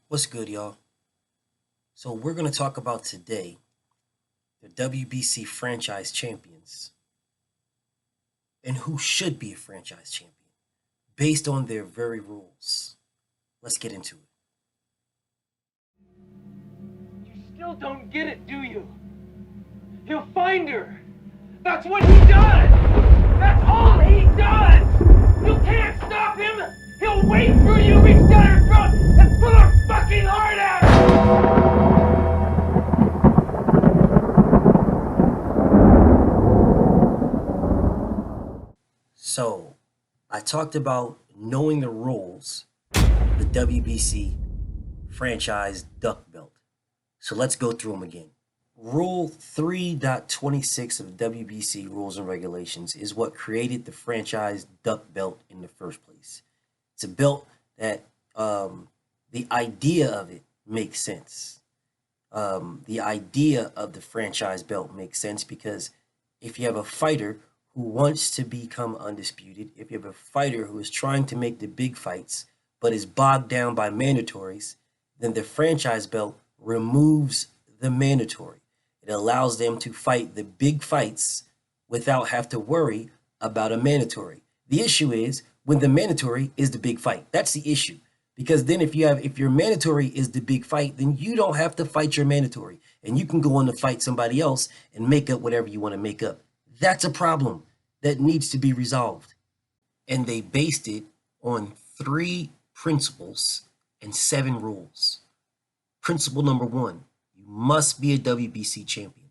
What's good, y'all? So we're going to talk about today the WBC franchise champions and who should be a franchise champion based on their very rules. Let's get into it. You still don't get it, do you? He'll find her. That's what he does. That's all he does. You can't stop him. He'll wait for you, reach down her throat, and pull her fucking heart out. So I talked about knowing the rules of the WBC franchise duck belt. So let's go through them again. Rule 3.26 of the WBC rules and regulations is what created the franchise duck belt in the first place. It's a belt that the idea of it makes sense. The idea of the franchise belt makes sense because if you have a fighter who wants to become undisputed, if you have a fighter who is trying to make the big fights but is bogged down by mandatories, then the franchise belt removes the mandatory. It allows them to fight the big fights without have to worry about a mandatory. The issue is when the mandatory is the big fight. That's the issue. Because then if your mandatory is the big fight, then you don't have to fight your mandatory. And you can go on to fight somebody else and make up whatever you want to make up. That's a problem that needs to be resolved. And they based it on 3 principles and 7 rules. Principle number 1, you must be a WBC champion.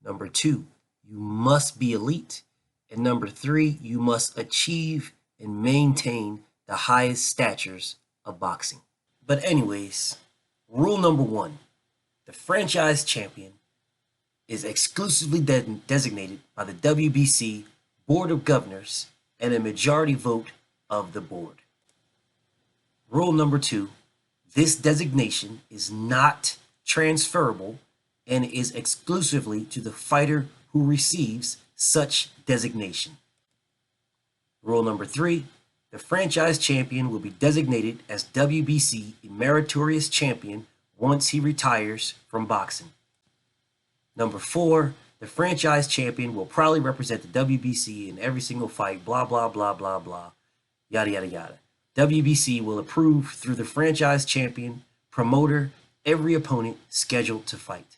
Number 2, you must be elite. And number 3, you must achieve and maintain the highest statures of boxing. But anyways, rule number 1, the franchise champion is exclusively designated by the WBC Board of Governors and a majority vote of the board. Rule number 2, this designation is not transferable and is exclusively to the fighter who receives such designation. Rule number 3, the franchise champion will be designated as WBC Meritorious Champion once he retires from boxing. Number 4, the franchise champion will probably represent the WBC in every single fight, blah, blah, blah, blah, blah, yada, yada, yada. WBC will approve through the franchise champion, promoter, every opponent scheduled to fight.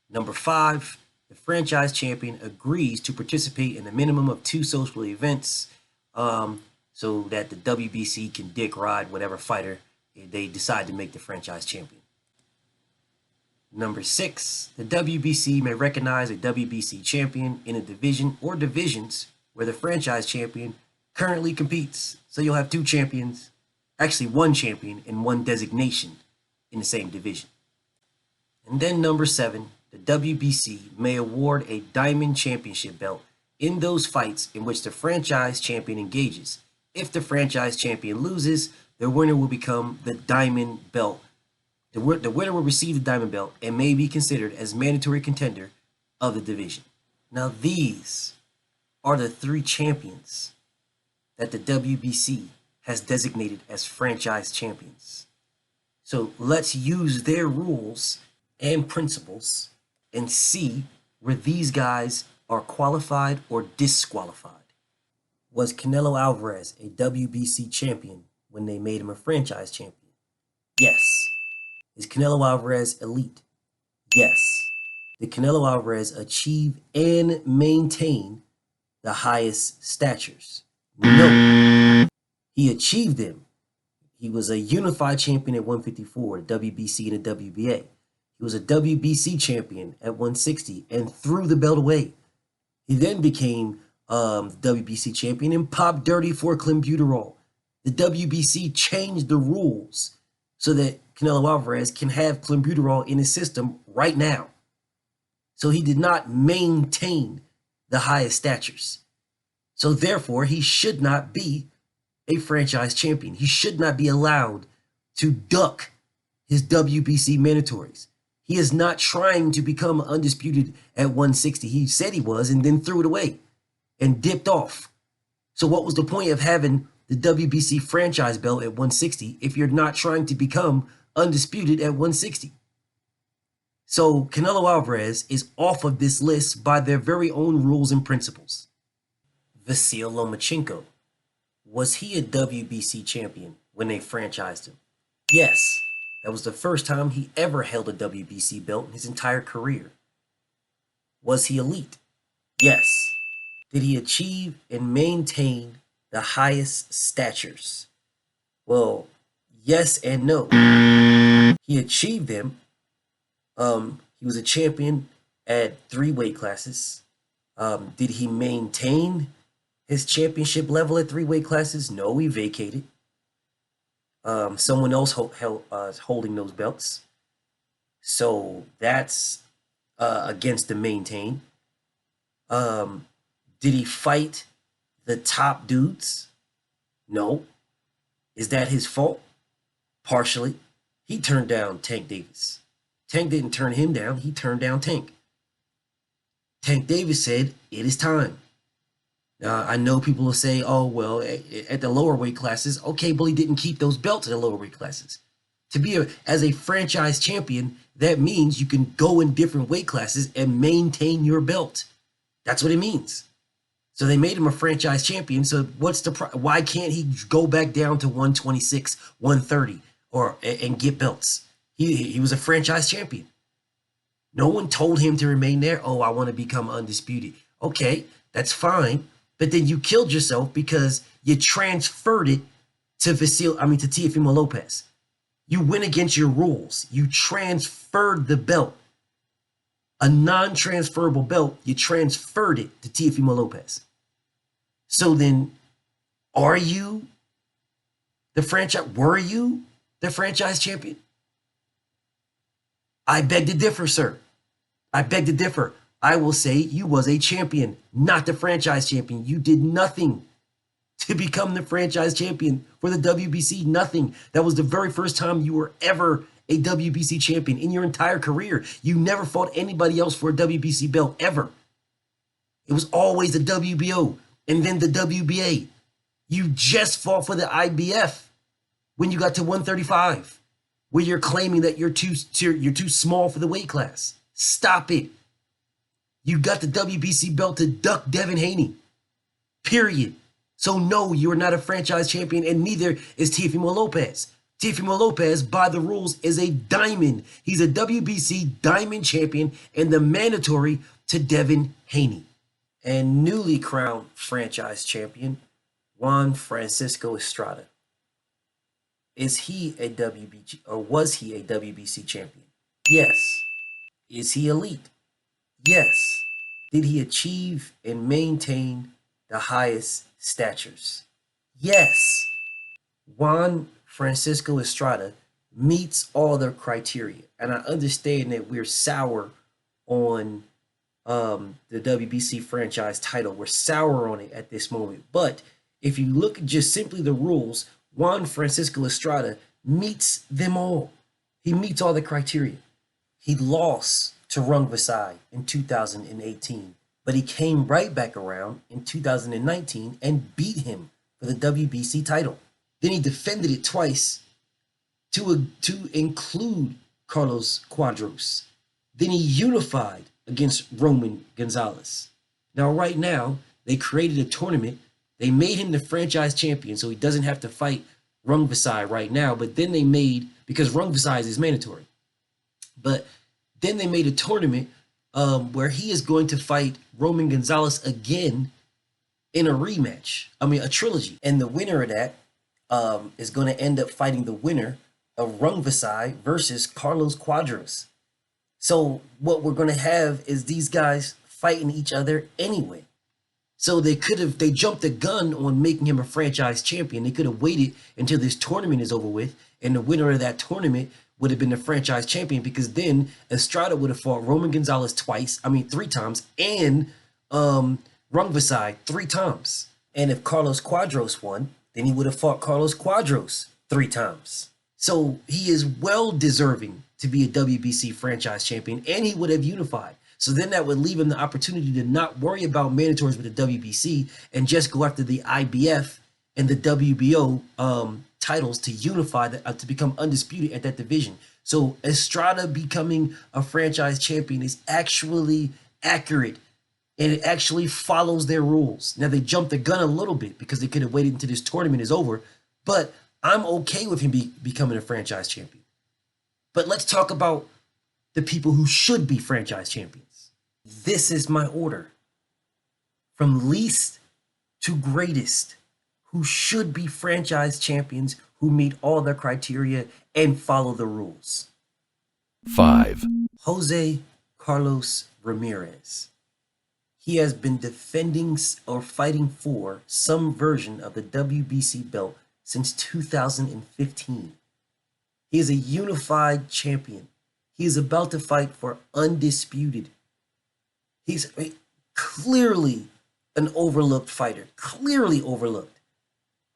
Number 5, the franchise champion agrees to participate in a minimum of 2 social events so that the WBC can dick ride whatever fighter they decide to make the franchise champion. Number 6, the WBC may recognize a WBC champion in a division or divisions where the franchise champion currently competes. So you'll have 2 champions, actually 1 champion and 1 designation in the same division. And then number 7, the WBC may award a diamond championship belt in those fights in which the franchise champion engages. If the franchise champion loses, the winner will become the diamond belt. The winner will receive the diamond belt and may be considered as mandatory contender of the division. Now these are the 3 champions that the WBC has designated as franchise champions. So let's use their rules and principles and see where these guys are qualified or disqualified. Was Canelo Alvarez a WBC champion when they made him a franchise champion? Yes. Is Canelo Alvarez elite? Yes. Did Canelo Alvarez achieve and maintain the highest statures? No. He achieved them. He was a unified champion at 154, the WBC and the WBA. He was a WBC champion at 160 and threw the belt away. He then became the WBC champion and popped dirty for clenbuterol. The WBC changed the rules so that Canelo Alvarez can have clenbuterol in his system right now. So he did not maintain the highest statures. So therefore, he should not be a franchise champion. He should not be allowed to duck his WBC mandatories. He is not trying to become undisputed at 160. He said he was and then threw it away and dipped off. So what was the point of having the WBC franchise belt at 160 if you're not trying to become undisputed at 160. So Canelo Alvarez is off of this list by their very own rules and principles. Vicente Machinko. Was he a WBC champion when they franchised him? Yes. That was the first time he ever held a WBC belt in his entire career. Was he elite? Yes. Did he achieve and maintain the highest statures? Well, yes and no. He achieved them. He was a champion at 3 weight classes. Did he maintain his championship level at 3 weight classes? No, he vacated. Someone else holding those belts. So that's against the maintain. Did he fight the top dudes? No. Is that his fault? Partially. He turned down Tank Davis. Tank didn't turn him down. He turned down Tank. Tank Davis said, it is time. I know people will say, oh, well, at the lower weight classes, okay, but he didn't keep those belts at the lower weight classes. To be as a franchise champion, that means you can go in different weight classes and maintain your belt. That's what it means. So they made him a franchise champion. So why can't he go back down to 126, 130 and get belts? He was a franchise champion. No one told him to remain there. Oh, I want to become undisputed. Okay, that's fine. But then you killed yourself because you transferred it to Teofimo Lopez. You went against your rules. You transferred the belt. A non-transferable belt, you transferred it to Teofimo Lopez. So then, were you the franchise champion? I beg to differ, sir. I beg to differ. I will say you was a champion, not the franchise champion. You did nothing to become the franchise champion for the WBC. Nothing. That was the very first time you were ever a WBC champion in your entire career. You never fought anybody else for a WBC belt, ever. It was always the WBO and then the WBA. You just fought for the IBF when you got to 135, where you're claiming that you're too small for the weight class. Stop it. You got the WBC belt to duck Devin Haney. Period. So no, you're not a franchise champion, and neither is Teofimo Lopez. Teofimo Lopez, by the rules, is a diamond. He's a WBC diamond champion and the mandatory to Devin Haney. And newly crowned franchise champion, Juan Francisco Estrada. Is he a WBC, or was he a WBC champion? Yes. Is he elite? Yes. Did he achieve and maintain the highest statures? Yes. Juan Francisco Estrada meets all the criteria. And I understand that we're sour on the WBC franchise title. We're sour on it at this moment. But if you look at just simply the rules, Juan Francisco Estrada meets them all. He meets all the criteria. He lost to Rungvisai in 2018, but he came right back around in 2019 and beat him for the WBC title. Then he defended it twice to include Carlos Quadros. Then he unified against Roman Gonzalez. Now, right now, they created a tournament. They made him the franchise champion, so he doesn't have to fight Rungvisai right now. But then they made, because Rungvisai is mandatory, but then they made a tournament where he is going to fight Roman Gonzalez again in a rematch. A trilogy. And the winner of that is going to end up fighting the winner of Rungvisai versus Carlos Quadros. So what we're going to have is these guys fighting each other anyway. So they jumped the gun on making him a franchise champion. They could have waited until this tournament is over with, and the winner of that tournament would have been the franchise champion, because then Estrada would have fought Roman Gonzalez three times, and Rungvisai 3 times. And if Carlos Quadros won, then he would have fought Carlos Quadros 3 times. So he is well deserving to be a WBC franchise champion, and he would have unified. So then that would leave him the opportunity to not worry about mandatories with the WBC and just go after the IBF and the WBO titles to unify to become undisputed at that division. So Estrada becoming a franchise champion is actually accurate, and it actually follows their rules. Now, they jumped the gun a little bit because they could have waited until this tournament is over, but I'm okay with him becoming a franchise champion. But let's talk about the people who should be franchise champions. This is my order. From least to greatest, who should be franchise champions, who meet all the criteria and follow the rules. 5. Jose Carlos Ramirez. He has been defending or fighting for some version of the WBC belt since 2015. He is a unified champion. He is about to fight for undisputed. He's clearly an overlooked fighter, clearly overlooked.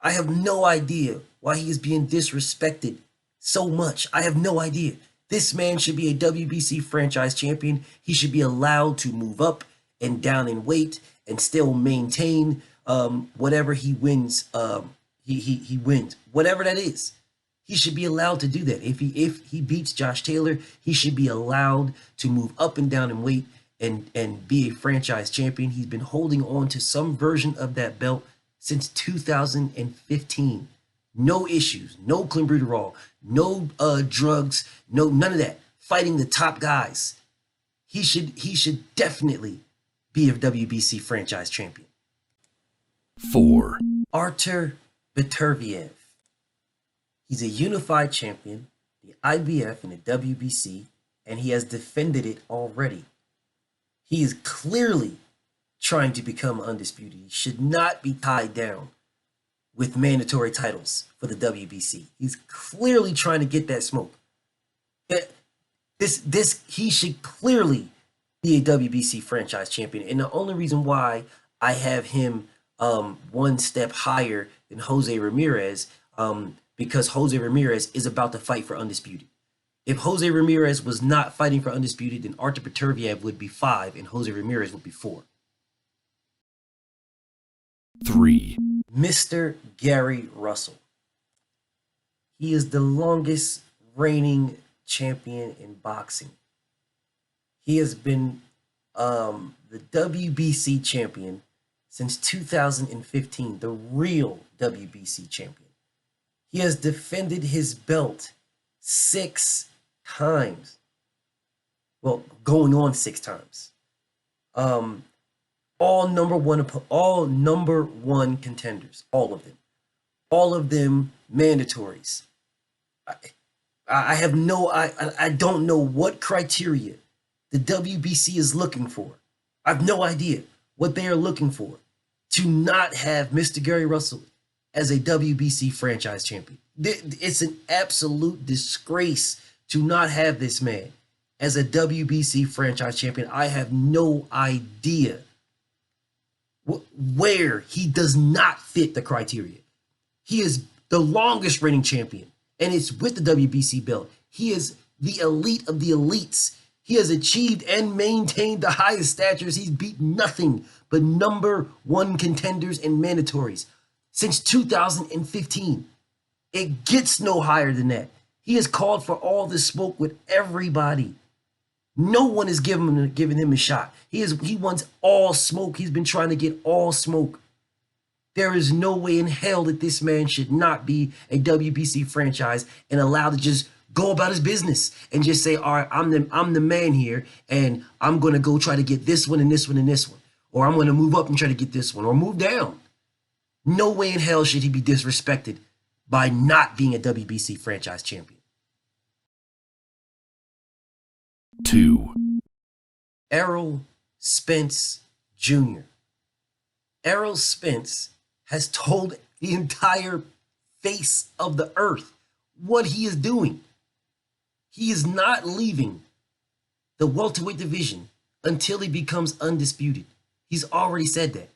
I have no idea why he is being disrespected so much. I have no idea. This man should be a WBC franchise champion. He should be allowed to move up and down in weight and still maintain whatever he wins. He wins, whatever that is. He should be allowed to do that. If he beats Josh Taylor, he should be allowed to move up and down in weight and be a franchise champion. He's been holding on to some version of that belt since 2015. No issues, no clenbuterol, no drugs, none of that. Fighting the top guys. He should definitely be a WBC franchise champion. 4. Artur Beterbiev. He's a unified champion, the IBF and the WBC, and he has defended it already. He is clearly trying to become undisputed. He should not be tied down with mandatory titles for the WBC. He's clearly trying to get that smoke. He should clearly be a WBC franchise champion. And the only reason why I have him one step higher than Jose Ramirez, because Jose Ramirez is about to fight for undisputed. If Jose Ramirez was not fighting for undisputed, then Artur Beterbiev would be 5 and Jose Ramirez would be 4. 3. Mr. Gary Russell. He is the longest reigning champion in boxing. He has been the WBC champion since 2015, the real WBC champion. He has defended his belt 6 times. Well, going on 6 times. All number one contenders, all of them mandatories. I don't know what criteria the WBC is looking for. I have no idea what they are looking for to not have Mr. Gary Russell as a WBC franchise champion. It's an absolute disgrace to not have this man as a WBC franchise champion. I have no idea where he does not fit the criteria. He is the longest reigning champion, and it's with the WBC belt. He is the elite of the elites. He has achieved and maintained the highest statures. He's beat nothing but number 1 contenders and mandatories since 2015. It gets no higher than that. He has called for all the smoke with everybody. No one is giving him a shot. He wants all smoke. He's been trying to get all smoke. There is no way in hell that this man should not be a WBC franchise and allowed to just go about his business and just say, all right, I'm the man here, and I'm going to go try to get this one and this one and this one. Or I'm going to move up and try to get this one, or move down. No way in hell should he be disrespected by not being a WBC franchise champion. 2. Errol Spence Jr. Errol Spence has told the entire face of the earth what he is doing. He is not leaving the welterweight division until he becomes undisputed. He's already said that.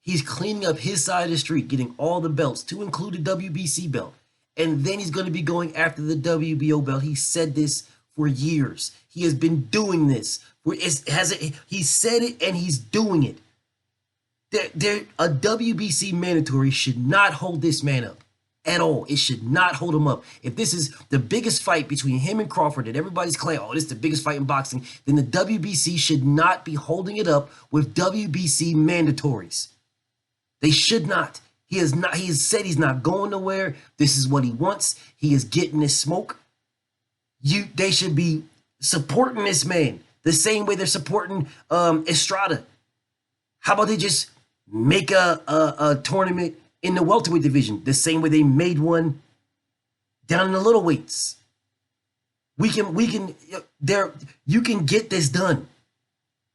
He's cleaning up his side of the street, getting all the belts, to include the WBC belt. And then he's going to be going after the WBO belt. He said this for years. He has been doing this. He said it and he's doing it. A WBC mandatory should not hold this man up at all. It should not hold him up. If this is the biggest fight between him and Crawford that everybody's claiming, oh, this is the biggest fight in boxing, then the WBC should not be holding it up with WBC mandatories. They should not. He has said he's not going nowhere. This is what he wants. He is getting this smoke. They should be supporting this man the same way they're supporting Estrada. How about they just make a tournament in the welterweight division the same way they made one down in the little weights? You can get this done.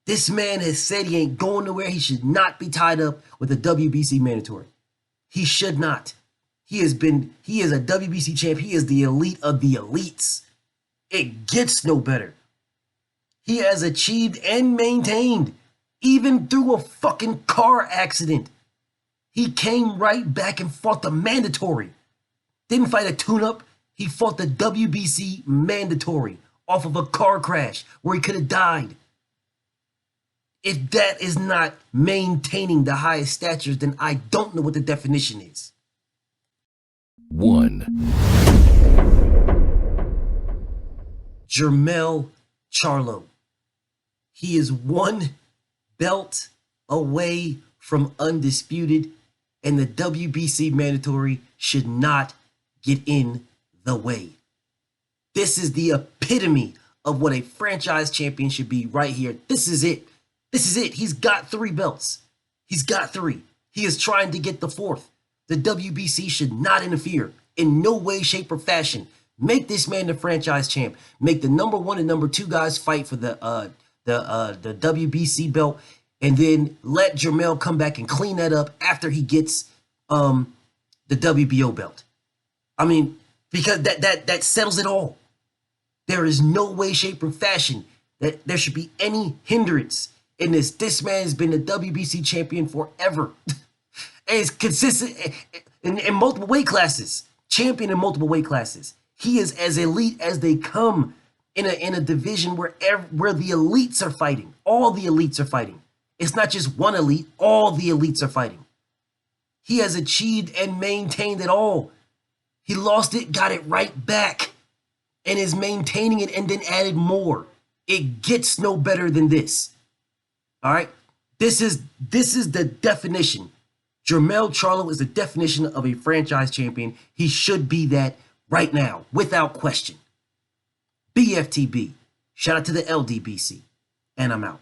This man has said he ain't going nowhere. He should not be tied up with a WBC mandatory. He should not. He is a WBC champ. He is the elite of the elites. It gets no better. He has achieved and maintained, even through a fucking car accident. He came right back and fought the mandatory. Didn't fight a tune-up. He fought the WBC mandatory off of a car crash where he could have died. If that is not maintaining the highest statures, then I don't know what the definition is. 1, Jermell Charlo. He is one belt away from undisputed, and the WBC mandatory should not get in the way. This is the epitome of what a franchise champion should be right here. This is it. This is it. He's got 3 belts. He's got 3. He is trying to get the 4th. The WBC should not interfere in no way, shape, or fashion. Make this man the franchise champ. Make the number 1 and number 2 guys fight for the WBC belt, and then let Jermell come back and clean that up after he gets the WBO belt. I mean, because that settles it all. There is no way, shape, or fashion that there should be any hindrance in this. This man has been the WBC champion forever. And it's consistent in multiple weight classes. Champion in multiple weight classes. He is as elite as they come in a division where the elites are fighting. All the elites are fighting. It's not just one elite. All the elites are fighting. He has achieved and maintained it all. He lost it, got it right back, and is maintaining it and then added more. It gets no better than this. All right? This is the definition. Jermell Charlo is the definition of a franchise champion. He should be that right now, without question. Bftb. Shout out to the LDBC. And I'm out.